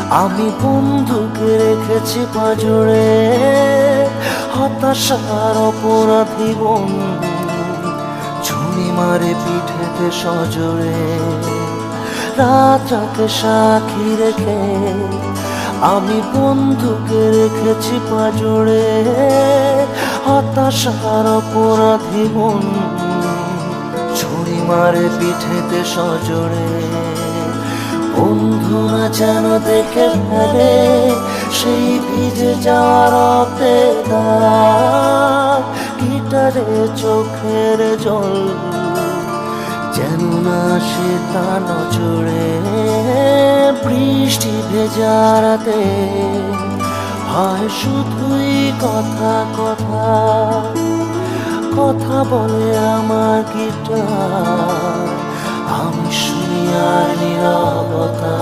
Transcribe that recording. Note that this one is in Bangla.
আমি বন্ধুকে রেখেছি পাজরে, হতাশার অপরাধী বন্ধু ছুরি মারে পিঠেতে সজোরে। রাতটাকে সাক্ষী রেখে আমি বন্ধুকে রেখেছি পাজরে, হতাশার অপরাধী বন্ধু ছুরি মারে পিঠেতে সজোরে। বন্ধুরা যেন দেখে ফেলে সেই ভিজে যাওয়ার দাগ, গিটারে চোখের জল যেন না সে তা নজরে। বৃষ্টি ভেজা রাতে হয় শুধুই কথা কথা, কথা বলে আমার গিটার, আমি শুনি আর নীরবতা।